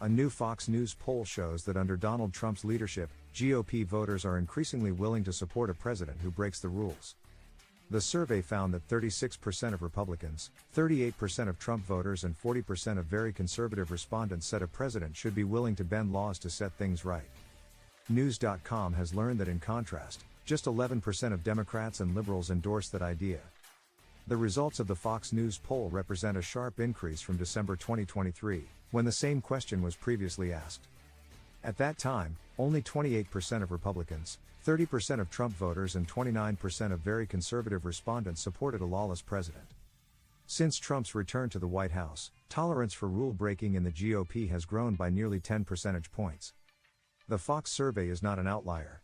A new Fox News poll shows that under Donald Trump's leadership, GOP voters are increasingly willing to support a president who breaks the rules. The survey found that 36% of Republicans, 38% of Trump voters and 40% of very conservative respondents said a president should be willing to bend laws to set things right. News.com has learned that in contrast, just 11% of Democrats and liberals endorse that idea. The results of the Fox News poll represent a sharp increase from December 2023, when the same question was previously asked. At that time, only 28% of Republicans, 30% of Trump voters and 29% of very conservative respondents supported a lawless president. Since Trump's return to the White House, tolerance for rule-breaking in the GOP has grown by nearly 10 percentage points. The Fox survey is not an outlier.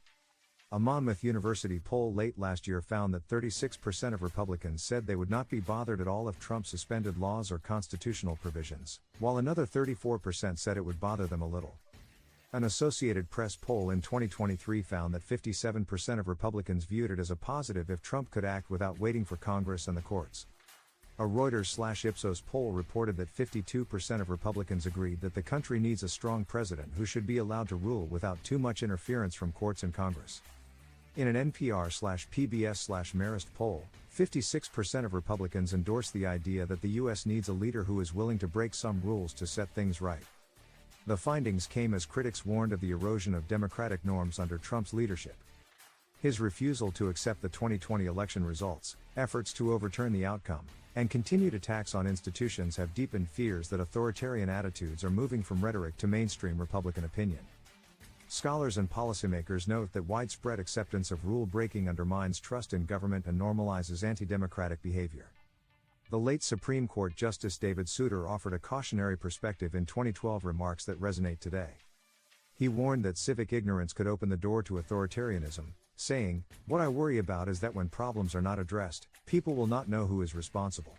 A Monmouth University poll late last year found that 36% of Republicans said they would not be bothered at all if Trump suspended laws or constitutional provisions, while another 34% said it would bother them a little. An Associated Press poll in 2023 found that 57% of Republicans viewed it as a positive if Trump could act without waiting for Congress and the courts. A Reuters/Ipsos poll reported that 52% of Republicans agreed that the country needs a strong president who should be allowed to rule without too much interference from courts and Congress. In an NPR/PBS/Marist poll, 56% of Republicans endorsed the idea that the U.S. needs a leader who is willing to break some rules to set things right. The findings came as critics warned of the erosion of democratic norms under Trump's leadership. His refusal to accept the 2020 election results, efforts to overturn the outcome, and continued attacks on institutions have deepened fears that authoritarian attitudes are moving from rhetoric to mainstream Republican opinion. Scholars and policymakers note that widespread acceptance of rule-breaking undermines trust in government and normalizes anti-democratic behavior. The late Supreme Court Justice David Souter offered a cautionary perspective in 2012 remarks that resonate today. He warned that civic ignorance could open the door to authoritarianism, saying, "What I worry about is that when problems are not addressed, people will not know who is responsible.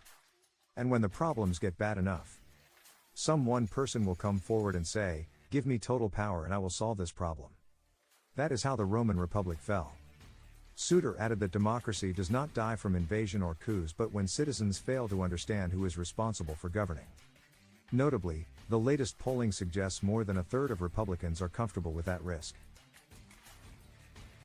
And when the problems get bad enough, some one person will come forward and say, 'Give me total power and I will solve this problem.' That is how the Roman Republic fell." Souter added that democracy does not die from invasion or coups but when citizens fail to understand who is responsible for governing. Notably, the latest polling suggests more than a third of Republicans are comfortable with that risk.